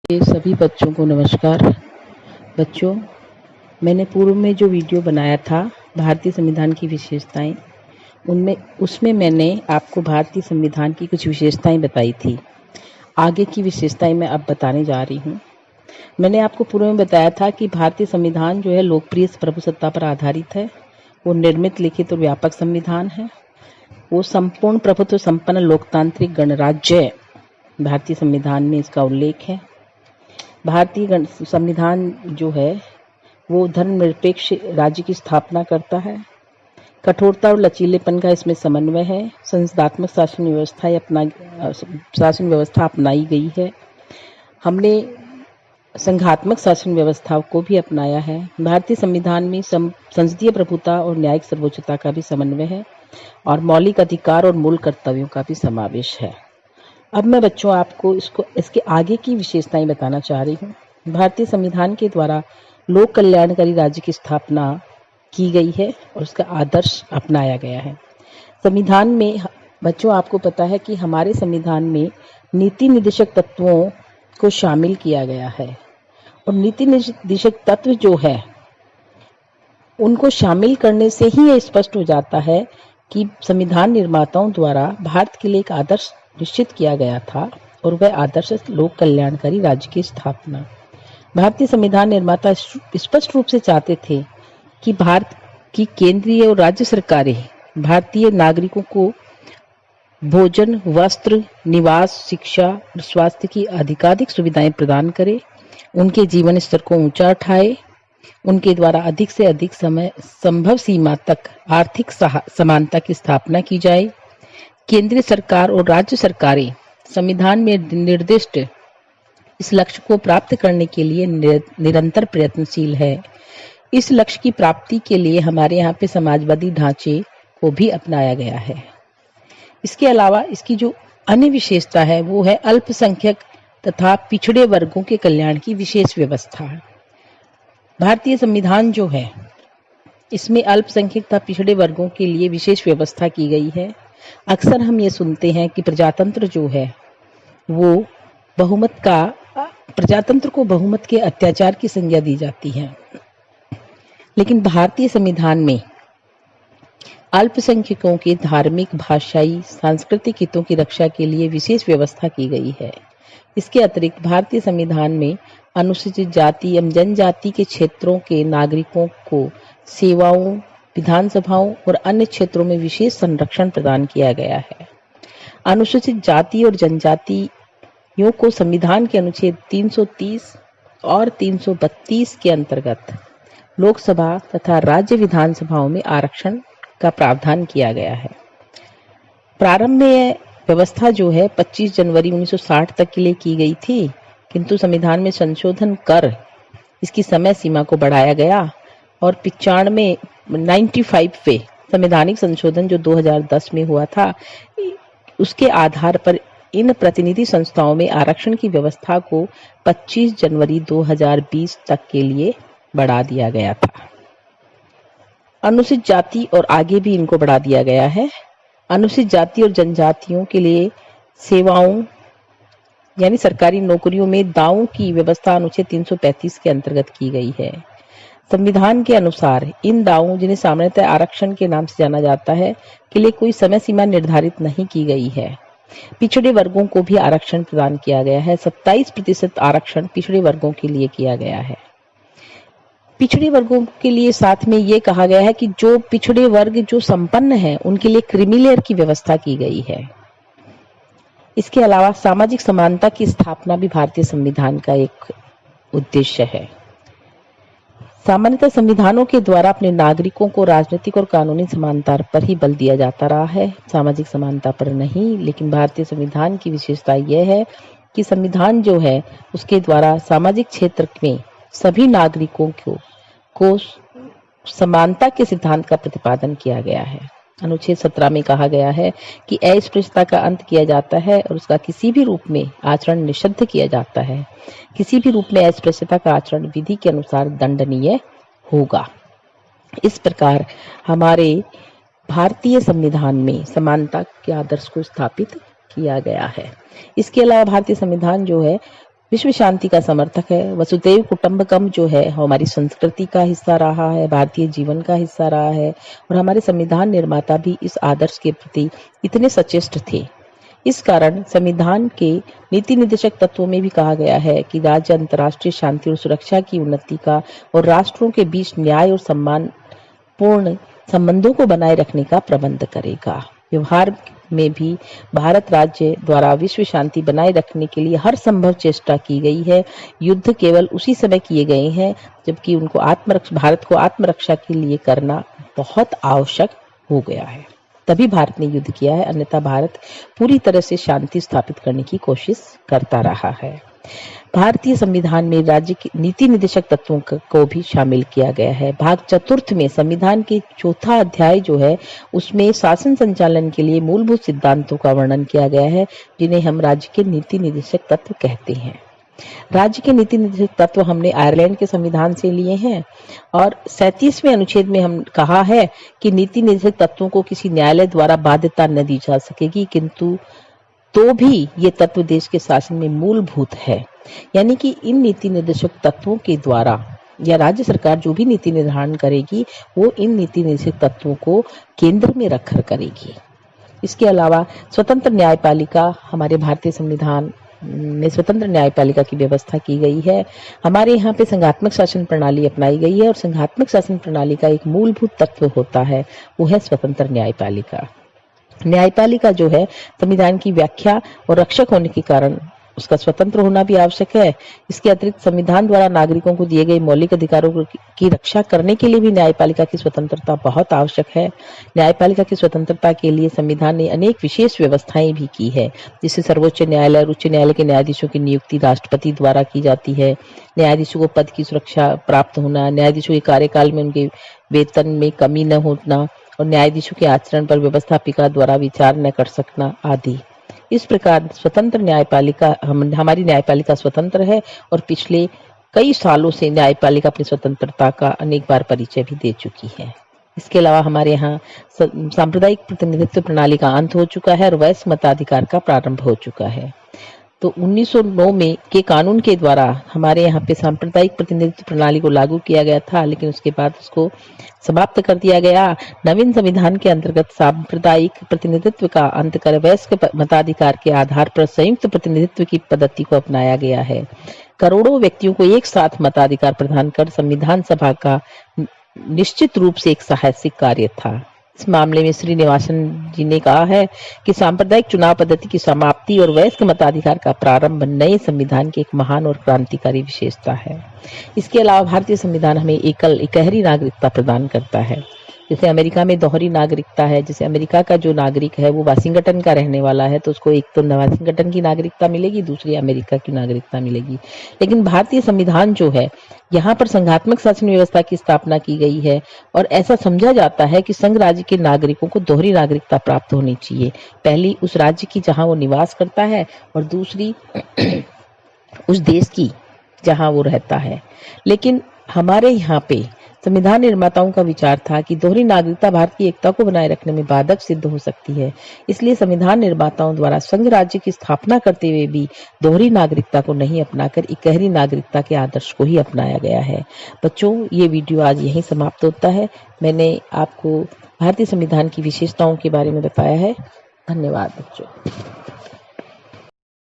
के सभी बच्चों को नमस्कार। बच्चों, मैंने पूर्व में जो वीडियो बनाया था भारतीय संविधान की विशेषताएं, उसमें मैंने आपको भारतीय संविधान की कुछ विशेषताएं बताई थी। आगे की विशेषताएं मैं अब बताने जा रही हूँ। मैंने आपको पूर्व में बताया था कि भारतीय संविधान जो है लोकप्रिय प्रभुसत्ता पर आधारित है। वो निर्मित, लिखित और व्यापक संविधान है। वो संपूर्ण प्रभुत्व संपन्न लोकतांत्रिक गणराज्य भारतीय संविधान में इसका उल्लेख है। भारतीय संविधान जो है वो धर्मनिरपेक्ष राज्य की स्थापना करता है। कठोरता और लचीलेपन का इसमें समन्वय है। संसदात्मक शासन व्यवस्था अपनाई गई है। हमने संघात्मक शासन व्यवस्था को भी अपनाया है। भारतीय संविधान में संसदीय प्रभुता और न्यायिक सर्वोच्चता का भी समन्वय है और मौलिक अधिकार और मूल कर्तव्यों का भी समावेश है। अब मैं बच्चों आपको इसके आगे की विशेषताएं बताना चाह रही हूँ। भारतीय संविधान के द्वारा लोक कल्याणकारी राज्य की स्थापना की गई है और उसका आदर्श अपनाया गया है। संविधान में बच्चों आपको पता है कि हमारे संविधान में नीति निर्देशक तत्वों को शामिल किया गया है और नीति निर्देशक तत्व जो है उनको शामिल करने से ही ये स्पष्ट हो जाता है कि संविधान निर्माताओं द्वारा भारत के लिए एक आदर्श निश्चित किया गया था और वह आदर्श लोक कल्याणकारी राज्य की स्थापना। भारतीय संविधान निर्माता स्पष्ट रूप से चाहते थे कि भारत की केंद्रीय और राज्य सरकारें भारतीय नागरिकों को भोजन, वस्त्र, निवास, शिक्षा और स्वास्थ्य की अधिकाधिक सुविधाएं प्रदान करें, उनके जीवन स्तर को ऊंचा उठाए, उनके द्वारा अधिक से अधिक समय संभव सीमा तक आर्थिक समानता की स्थापना की जाए। केंद्रीय सरकार और राज्य सरकारें संविधान में निर्दिष्ट इस लक्ष्य को प्राप्त करने के लिए निरंतर प्रयत्नशील है। इस लक्ष्य की प्राप्ति के लिए हमारे यहाँ पे समाजवादी ढांचे को भी अपनाया गया है। इसके अलावा इसकी जो अन्य विशेषता है वो है अल्पसंख्यक तथा पिछड़े वर्गों के कल्याण की विशेष व्यवस्था। भारतीय संविधान जो है इसमें अल्पसंख्यक तथा पिछड़े वर्गों के लिए विशेष व्यवस्था की गई है। अक्सर हम ये सुनते हैं कि प्रजातंत्र जो है वो प्रजातंत्र को बहुमत के अत्याचार की संज्ञा दी जाती है, लेकिन भारतीय संविधान में अल्पसंख्यकों के धार्मिक, भाषाई, सांस्कृतिक हितों की रक्षा के लिए विशेष व्यवस्था की गई है। इसके अतिरिक्त भारतीय संविधान में अनुसूचित जाति एवं जनजाति के क्षेत्रों के नागरिकों को सेवाओं, विधानसभाओं और अन्य क्षेत्रों में विशेष संरक्षण प्रदान किया गया है। अनुसूचित जाति और जनजातियों को संविधान के अनुच्छेद 330 और 332 के अंतर्गत लोकसभा तथा राज्य विधानसभाओं में आरक्षण का प्रावधान किया गया है। प्रारंभ में यह व्यवस्था जो है 25 जनवरी 1960 तक के लिए की गई थी, किंतु संविधान में संशोधन कर इसकी समय सीमा को बढ़ाया गया और 95 पे संवैधानिक संशोधन जो 2010 में हुआ था, उसके आधार पर इन प्रतिनिधि संस्थाओं में आरक्षण की व्यवस्था को 25 जनवरी 2020 तक के लिए बढ़ा दिया गया था। अनुसूचित जाति और आगे भी इनको बढ़ा दिया गया है। अनुसूचित जाति और जनजातियों के लिए सेवाओं यानी सरकारी नौकरियों में दावों की व्यवस्था अनुच्छेद 335 के अंतर्गत की गई है। संविधान के अनुसार इन दावों, जिन्हें सामान्यतः आरक्षण के नाम से जाना जाता है, के लिए कोई समय सीमा निर्धारित नहीं की गई है। पिछड़े वर्गों को भी आरक्षण प्रदान किया गया है। 27% आरक्षण पिछड़े वर्गों के लिए किया गया है। पिछड़े वर्गों के लिए साथ में ये कहा गया है कि जो पिछड़े वर्ग जो संपन्न है उनके लिए क्रीमी लेयर की व्यवस्था की गई है। इसके अलावा सामाजिक समानता की स्थापना भी भारतीय संविधान का एक उद्देश्य है। सामान्यतः संविधानों के द्वारा अपने नागरिकों को राजनीतिक और कानूनी समानता पर ही बल दिया जाता रहा है, सामाजिक समानता पर नहीं। लेकिन भारतीय संविधान की विशेषता यह है कि संविधान जो है उसके द्वारा सामाजिक क्षेत्र में सभी नागरिकों को समानता के सिद्धांत का प्रतिपादन किया गया है। अनुच्छेद 17 में कहा गया है कि अस्पृश्यता का अंत किया जाता है और उसका किसी भी रूप में आचरण निषिद्ध किया जाता है। किसी भी रूप में अस्पृश्यता का आचरण विधि के अनुसार दंडनीय होगा। इस प्रकार हमारे भारतीय संविधान में समानता के आदर्श को स्थापित किया गया है। इसके अलावा भारतीय संविधान जो है विश्व शांति का समर्थक है। वसुधैव कुटुंबकम जो है हमारी संस्कृति का हिस्सा रहा है, भारतीय जीवन का हिस्सा रहा है और हमारे संविधान निर्माता भी इस आदर्श के प्रति इतने सचेष्ट थे। इस कारण संविधान के नीति निर्देशक तत्वों में भी कहा गया है कि राज्य अंतर्राष्ट्रीय शांति और सुरक्षा की उन्नति का और राष्ट्रों के बीच न्याय और सम्मान पूर्ण संबंधों को बनाए रखने का प्रबंध करेगा। व्यवहार में भी भारत राज्य द्वारा विश्व शांति बनाए रखने के लिए हर संभव चेष्टा की गई है। युद्ध केवल उसी समय किए गए हैं जबकि उनको भारत को आत्मरक्षा के लिए करना बहुत आवश्यक हो गया है, तभी भारत ने युद्ध किया है, अन्यथा भारत पूरी तरह से शांति स्थापित करने की कोशिश करता रहा है। भारतीय संविधान में राज्य के नीति निर्देशक तत्वों को भी शामिल किया गया है। भाग 4 में संविधान के 4था अध्याय जो है उसमें शासन संचालन के लिए मूलभूत सिद्धांतों का वर्णन किया गया है, जिन्हें हम राज्य के नीति निर्देशक तत्व कहते हैं। राज्य के नीति निर्देशक तत्व हमने आयरलैंड के संविधान से लिए हैं और 37वें अनुच्छेद में हम कहा है कि नीति निर्देशक तत्वों को किसी न्यायालय द्वारा बाध्यता न दी जा सकेगी, किंतु तो भी ये तत्व देश के शासन में मूलभूत है। यानी कि इन नीति निर्देशक तत्वों के द्वारा या राज्य सरकार जो भी नीति निर्धारण करेगी वो इन नीति निर्देशक तत्वों को केंद्र में रखकर करेगी। इसके अलावा स्वतंत्र न्यायपालिका, हमारे भारतीय संविधान में स्वतंत्र न्यायपालिका की व्यवस्था की गई है। हमारे यहाँ पे संघात्मक शासन प्रणाली अपनाई गई है और संघात्मक शासन प्रणाली का एक मूलभूत तत्व होता है वो है स्वतंत्र न्यायपालिका। न्यायपालिका जो है संविधान की व्याख्या और रक्षक होने के कारण उसका स्वतंत्र होना भी आवश्यक है। इसके अतिरिक्त संविधान द्वारा नागरिकों को दिए गए मौलिक अधिकारों की रक्षा करने के लिए भी न्यायपालिका की स्वतंत्रता बहुत आवश्यक है। न्यायपालिका की स्वतंत्रता के लिए संविधान ने अनेक विशेष व्यवस्थाएं भी की है, जिससे सर्वोच्च न्यायालय और उच्च न्यायालय के न्यायाधीशों की नियुक्ति राष्ट्रपति द्वारा की जाती है। न्यायाधीशों को पद की सुरक्षा प्राप्त होना, न्यायाधीशों के कार्यकाल में उनके वेतन में कमी न होना और न्यायाधीशों के आचरण पर व्यवस्थापिका द्वारा विचार न कर सकना आदि। इस प्रकार स्वतंत्र न्यायपालिका हमारी न्यायपालिका स्वतंत्र है और पिछले कई सालों से न्यायपालिका अपनी स्वतंत्रता का अनेक बार परिचय भी दे चुकी है। इसके अलावा हमारे यहाँ सांप्रदायिक प्रतिनिधित्व प्रणाली का अंत हो चुका है और वयस्क मताधिकार का प्रारंभ हो चुका है। तो 1909 में के कानून के द्वारा हमारे यहाँ पे सांप्रदायिक प्रतिनिधित्व प्रणाली को लागू किया गया था, लेकिन उसके बाद उसको समाप्त कर दिया गया। नवीन संविधान के अंतर्गत सांप्रदायिक प्रतिनिधित्व का अंत कर वयस्क मताधिकार के आधार पर संयुक्त प्रतिनिधित्व की पद्धति को अपनाया गया है। करोड़ों व्यक्तियों को एक साथ मताधिकार प्रदान कर संविधान सभा का निश्चित रूप से एक साहसिक कार्य था। इस मामले में श्रीनिवासन जी ने कहा है कि सांप्रदायिक चुनाव पद्धति की समाप्ति और वयस्क मताधिकार का प्रारंभ नए संविधान की एक महान और क्रांतिकारी विशेषता है। इसके अलावा भारतीय संविधान हमें इकहरी नागरिकता प्रदान करता है। जैसे अमेरिका में दोहरी नागरिकता है, जैसे अमेरिका का जो नागरिक है वो वाशिंगटन का रहने वाला है तो उसको एक तो वाशिंगटन की नागरिकता मिलेगी, दूसरी अमेरिका की नागरिकता मिलेगी। लेकिन भारतीय संविधान जो है यहाँ पर संघात्मक शासन व्यवस्था की स्थापना की गई है और ऐसा समझा जाता है कि संघ राज्य के नागरिकों को दोहरी नागरिकता प्राप्त होनी चाहिए, पहली उस राज्य की जहां वो निवास करता है और दूसरी उस देश की जहां वो रहता है। लेकिन हमारे यहाँ पे संविधान निर्माताओं का विचार था कि दोहरी नागरिकता भारत की एकता को बनाए रखने में बाधक सिद्ध हो सकती है, इसलिए संविधान निर्माताओं द्वारा संघ राज्य की स्थापना करते हुए भी दोहरी नागरिकता को नहीं अपनाकर इकहरी नागरिकता के आदर्श को ही अपनाया गया है। बच्चों, ये वीडियो आज यहीं समाप्त होता है। मैंने आपको भारतीय संविधान की विशेषताओं के बारे में बताया है। धन्यवाद बच्चों।